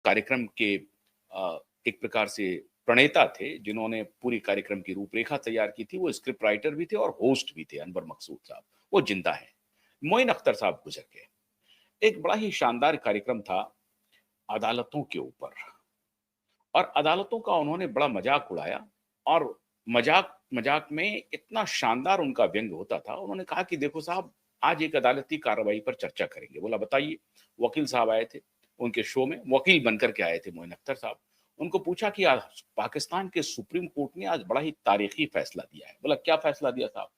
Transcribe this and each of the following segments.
कार्यक्रम के एक प्रकार से प्रणेता थे, जिन्होंने पूरी कार्यक्रम की रूपरेखा तैयार की थी। वो स्क्रिप्ट राइटर भी थे और होस्ट भी थे, अनवर मकसूद साहब। वो जिंदा हैं। मोइन अख्तर साहब गुजर गए। एक बड़ा ही शानदार कार्यक्रम था अदालतों के ऊपर, और अदालतों का उन्होंने बड़ा मजाक उड़ाया, और मजाक मजाक में इतना शानदार उनका व्यंग होता था। उन्होंने कहा कि देखो साहब, आज एक अदालती कार्रवाई पर चर्चा करेंगे। बोला बताइए। वकील साहब आए थे उनके शो में, वकील बनकर के आए थे मोइन अख्तर साहब। उनको पूछा कि आज पाकिस्तान के सुप्रीम कोर्ट ने आज बड़ा ही तारीखी फैसला दिया है। बोला क्या फैसला दिया साहब?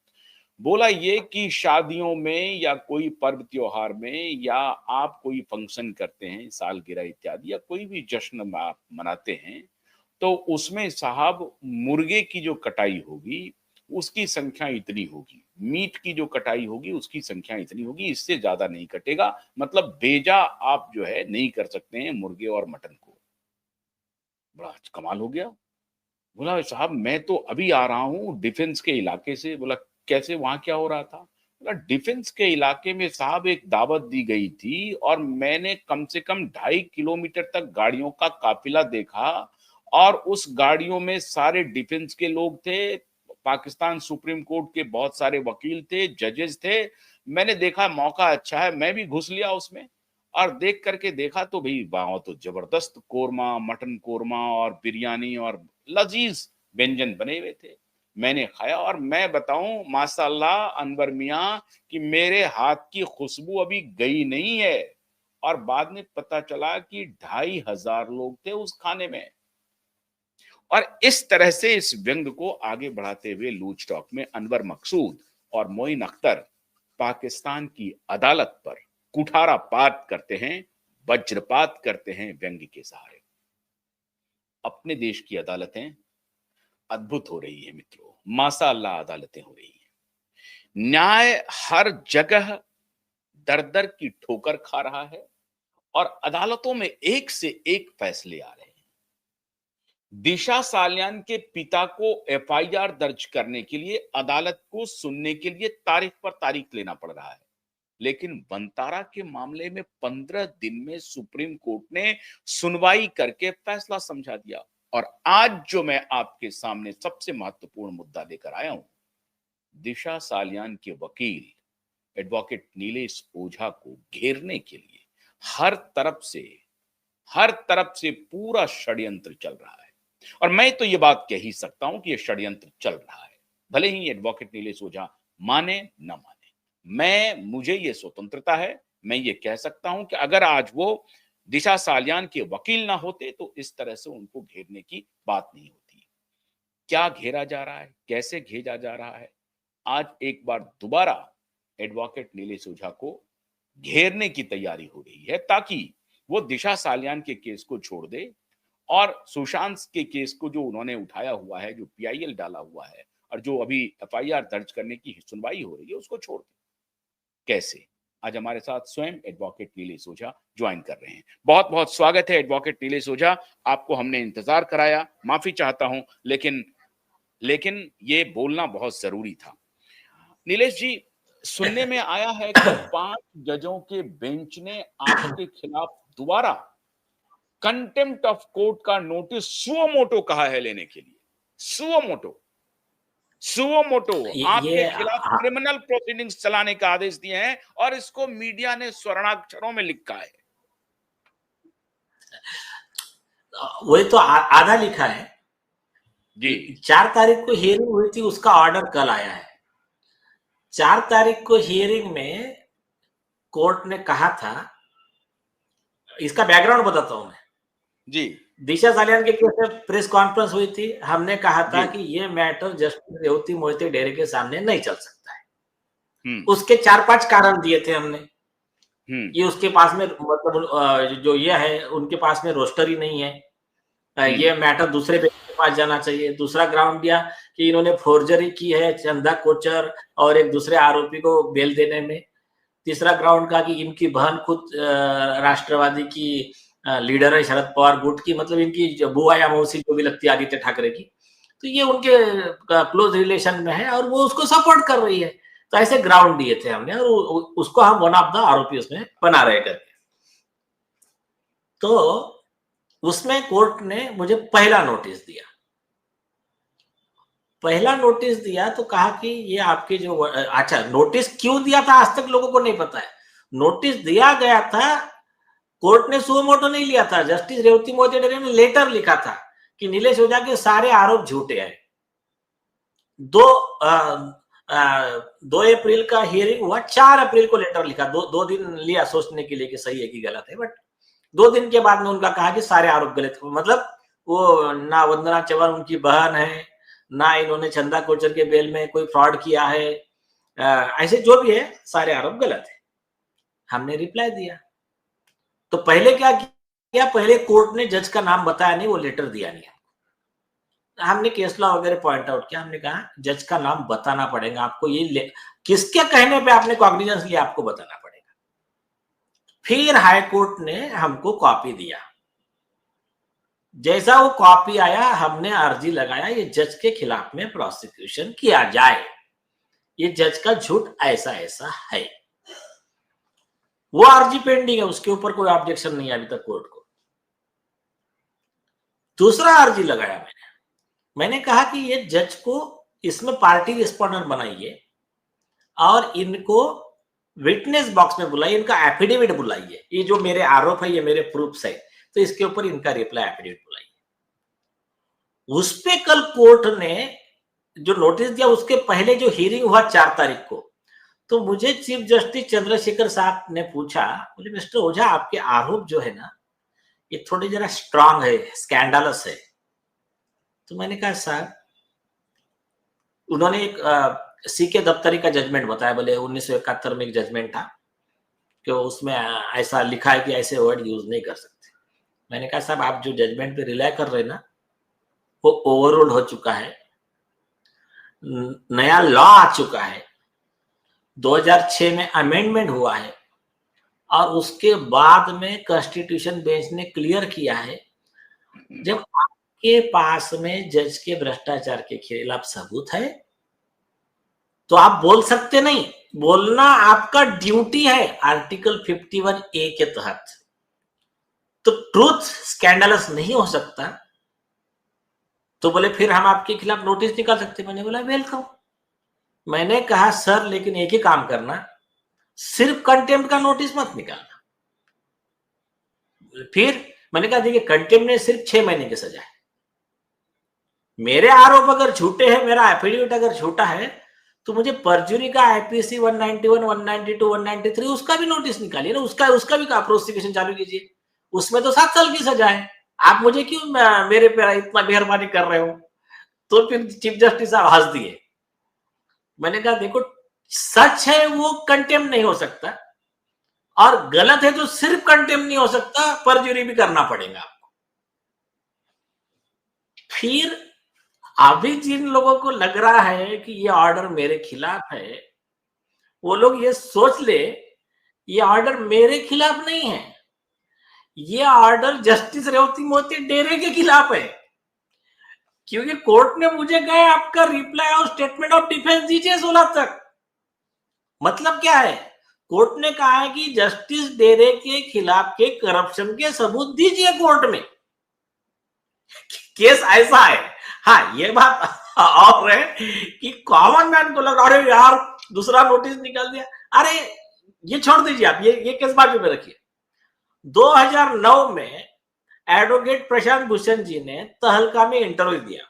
बोला ये कि शादियों में या कोई पर्व त्योहार में, या आप कोई फंक्शन करते हैं, सालगिरह इत्यादि, या कोई भी जश्न आप मनाते हैं, तो उसमें साहब मुर्गे की जो कटाई होगी उसकी संख्या इतनी होगी, मीट की जो कटाई होगी उसकी संख्या इतनी होगी, इससे ज्यादा नहीं कटेगा। मतलब भेजा आप जो है नहीं कर सकते हैं मुर्गे और मटन को। बड़ा कमाल हो गया। बोला साहब मैं तो अभी आ रहा हूँ डिफेंस के इलाके से। बोला कैसे, वहां क्या हो रहा था? बोला डिफेंस के इलाके में साहब एक दावत दी गई थी, और मैंने कम से कम 2.5 किलोमीटर तक गाड़ियों का काफिला देखा, और उस गाड़ियों में सारे डिफेंस के लोग थे, पाकिस्तान सुप्रीम कोर्ट के बहुत सारे वकील थे, जजेस थे। मैंने देखा मौका अच्छा है, मैं भी घुस लिया उसमें, और देख करके देखा तो भाई वहां तो जबरदस्त कोरमा, मटन कोरमा और बिरयानी और लजीज व्यंजन बने हुए थे। मैंने खाया, और मैं बताऊं माशाल्लाह अनवर मियां कि मेरे हाथ की खुशबू अभी गई नहीं है। और बाद में पता चला कि 2,500 लोग थे उस खाने में। और इस तरह से इस व्यंग को आगे बढ़ाते हुए लूज टॉक में अनवर मकसूद और मोइन अख्तर पाकिस्तान की अदालत पर कुठारापात करते हैं, वज्रपात करते हैं व्यंग के सहारे। अपने देश की अदालतें अद्भुत हो रही है मित्रों, माशाअल्लाह अदालतें हो रही हैं। न्याय हर जगह दर दर की ठोकर खा रहा है, और अदालतों में एक से एक फैसले आ रहे हैं। दिशा सालियान के पिता को एफआईआर दर्ज करने के लिए अदालत को सुनने के लिए तारीख पर तारीख लेना पड़ रहा है, लेकिन वंतारा के मामले में 15 दिन में सुप्रीम कोर्ट ने सुनवाई करके फैसला समझा दिया। और आज जो मैं आपके सामने सबसे महत्वपूर्ण मुद्दा लेकर आया हूं, दिशा सालियान के वकील एडवोकेट नीलेश ओझा को घेरने के लिए हर तरफ से पूरा षड्यंत्र चल रहा है। और मैं तो ये बात कह ही सकता हूं कि यह षड्यंत्र चल रहा है, भले ही एडवोकेट नीलेश ओझा माने न माने। मुझे ये स्वतंत्रता है, मैं ये कह सकता हूं कि अगर आज वो दिशा सालियान के वकील ना होते तो इस तरह से उनको घेरने की बात नहीं होती। क्या घेरा जा रहा है, कैसे घेरा जा रहा है? आज एक बार दोबारा एडवोकेट नीलेश ओझा को घेरने की तैयारी हो रही है, ताकि वो दिशा सालियान के केस को छोड़ दे, और सुशांत के केस को जो उन्होंने उठाया हुआ है, जो पीआईएल डाला हुआ है, और जो अभी एफआईआर दर्ज करने की सुनवाई हो रही है, उसको छोड़ दे। कैसे? आज हमारे साथ स्वयं एडवोकेट नीलेश ओझा ज्वाइन कर रहे हैं। बहुत बहुत स्वागत है एडवोकेट नीलेश ओझा। आपको हमने इंतजार कराया, माफी चाहता हूं, लेकिन लेकिन ये बोलना बहुत जरूरी था। नीलेश जी, सुनने में आया है कि 5 जजों के बेंच ने आपके खिलाफ दोबारा कंटेम्प्ट ऑफ कोर्ट का नोटिस सुओ मोटो कहा है लेने के लिए। सुओ मोटो आपके ये खिलाफ क्रिमिनल प्रोसीडिंग्स चलाने का आदेश दिए हैं, और इसको मीडिया ने स्वर्णाक्षरों में लिखा है। वही तो आधा लिखा है जी। 4 तारीख को हियरिंग हुई थी, उसका ऑर्डर कल आया है। 4 तारीख को हियरिंग में कोर्ट ने कहा था, इसका बैकग्राउंड बताता हूं मैं जी। दिशा सालियान के केस में प्रेस कॉन्फ्रेंस हुई थी। हमने कहा था जी। कि ये मैटर जस्टिस रेवती मोहिते डेरे के सामने नहीं चल सकता है। उसके 4-5 कारण दिए थे हमने। ये उसके पास में मतलब जो ये है उनके पास में रोस्टर ही नहीं है, ये मैटर दूसरे बेंच के पास जाना चाहिए। दूसरा ग्राउंड दिया कि इन्होंने फोर्जरी की है चंदा कोचर और एक दूसरे आरोपी को बेल देने में। तीसरा ग्राउंड का कि इनकी बहन खुद राष्ट्रवादी की लीडर है, शरद पवार गुट की, मतलब इनकी बुआ या मौसी जो भी लगती है आदित्य ठाकरे की, तो ये उनके क्लोज रिलेशन में है और वो उसको सपोर्ट कर रही है। तो ऐसे ग्राउंड दिए थे हमने, और उसको हम वन ऑफ द आरोपी उसमें बना रहे करके। तो उसमें कोर्ट ने मुझे पहला नोटिस दिया। तो कहा कि ये आपके जो अच्छा, नोटिस क्यों दिया था आज तक लोगों को नहीं पता है। नोटिस दिया गया था, कोर्ट ने सुओ मोटो नहीं लिया था। जस्टिस रेवती मोहिते डेरे ने लेटर लिखा था कि नीलेश ओझा के सारे आरोप झूठे हैं। 2 अप्रैल का हियरिंग हुआ, 4 अप्रैल को लेटर लिखा। दो दिन लिया सोचने के लिए कि सही है कि गलत है, बट 2 दिन के बाद में उनका कहा कि सारे आरोप गलत है। मतलब वो ना वंदना चव्हाण उनकी बहन है, ना इन्होंने चंदा कोचर के बेल में कोई फ्रॉड किया है, ऐसे जो भी है सारे आरोप गलत है। हमने रिप्लाई दिया। तो पहले क्या किया, पहले कोर्ट ने जज का नाम बताया नहीं, वो लेटर दिया नहीं। हमने केस लॉ वगैरह पॉइंट आउट किया, हमने कहा जज का नाम बताना पड़ेगा आपको, ये किसके कहने पे आपने कॉग्निजेंस लिया आपको बताना पड़ेगा। फिर हाई कोर्ट ने हमको कॉपी दिया। जैसा वो कॉपी आया, हमने अर्जी लगाया ये जज के खिलाफ में प्रोसिक्यूशन किया जाए, ये जज का झूठ ऐसा ऐसा है। वो अर्जी पेंडिंग है, उसके ऊपर कोई ऑब्जेक्शन नहीं है अभी तक कोर्ट को। दूसरा अर्जी लगाया मैंने कहा कि ये जज को इसमें पार्टी रिस्पोंडेंट बनाइए और इनको विटनेस बॉक्स में बुलाइए, इनका एफिडेविट बुलाइए। ये जो मेरे आरोप है, ये मेरे प्रूफ्स है, तो इसके ऊपर इनका रिप्लाई एफिडेविट बुलाइए। उस पे कल कोर्ट ने जो नोटिस दिया, उसके पहले जो हियरिंग हुआ 4 तारीख को, तो मुझे चीफ जस्टिस चंद्रशेखर साहब ने पूछा, बोले मिस्टर ओझा आपके आरोप जो है ना, ये थोड़े जरा स्ट्रांग है, स्कैंडलस है। तो मैंने कहा साहब, उन्होंने एक सीके दफ्तरी का जजमेंट बताया, बोले 1971 में एक जजमेंट था कि उसमें ऐसा लिखा है कि ऐसे वर्ड यूज नहीं कर सकते। मैंने कहा साहब आप जो जजमेंट पे रिलाई कर रहे हैं ना, वो ओवररूल्ड हो चुका है, नया लॉ आ चुका है, 2006 में अमेंडमेंट हुआ है, और उसके बाद में कॉन्स्टिट्यूशन बेंच ने क्लियर किया है, जब आपके पास में जज के भ्रष्टाचार के खिलाफ सबूत है तो आप बोल सकते नहीं, बोलना आपका ड्यूटी है आर्टिकल 51A के तहत। तो ट्रूथ स्कैंडलस नहीं हो सकता। तो बोले फिर हम आपके खिलाफ नोटिस निकाल सकते। मैंने बोला वेलकम। मैंने कहा सर लेकिन एक ही काम करना, सिर्फ कंटेम्प्ट का नोटिस मत निकालना। फिर मैंने कहा देखिए कंटेम्प्ट में सिर्फ 6 महीने की सजा है, मेरे आरोप अगर झूठे हैं, मेरा एफिडेविट अगर झूठा है, तो मुझे परजुरी का आईपीसी 191, 192, 193 उसका भी नोटिस निकालिए ना, उसका भी प्रोसिक्यूशन चालू कीजिए। उसमें तो 7 साल की सजा है। आप मुझे क्यों मेरे पे इतना मेहरबानी कर रहे हो? तो फिर चीफ जस्टिस साहब हंस दिए। मैंने कहा देखो सच है वो कंटेम्प्ट नहीं हो सकता, और गलत है तो सिर्फ कंटेम्प्ट नहीं हो सकता, परजुरी भी करना पड़ेगा आपको। फिर अभी जिन लोगों को लग रहा है कि ये ऑर्डर मेरे खिलाफ है, वो लोग ये सोच ले ये ऑर्डर मेरे खिलाफ नहीं है, ये ऑर्डर जस्टिस रेवती मोहिते डेरे के खिलाफ है। क्योंकि कोर्ट ने मुझे कहा आपका रिप्लाई और स्टेटमेंट ऑफ डिफेंस दीजिए 16 तक। मतलब क्या है? कोर्ट ने कहा है कि जस्टिस डेरे के खिलाफ के करप्शन के सबूत दीजिए कोर्ट में। केस ऐसा है। हाँ ये बात और है कि कॉमन मैन को लग रहा है यार दूसरा नोटिस निकाल दिया। अरे ये छोड़ दीजिए आप, ये केस बाजू में रखिए। 2009 में एडवोकेट प्रशांत भूषण जी ने तहलका में इंटरव्यू दिया।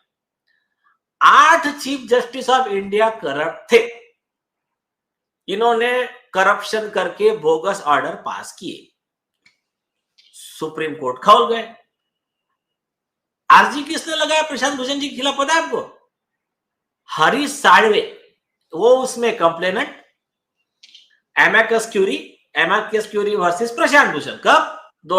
8 chief justice of India corrupt थे। इन्होंने करप्शन करके बोगस ऑर्डर पास किए, सुप्रीम कोर्ट खोल गए। आरजी किसने लगाया प्रशांत भूषण जी के खिलाफ पता है आपको? हरीश साळवे, वो उसमें complainant. एमएकस Curie versus Prashant Bhushan. कब?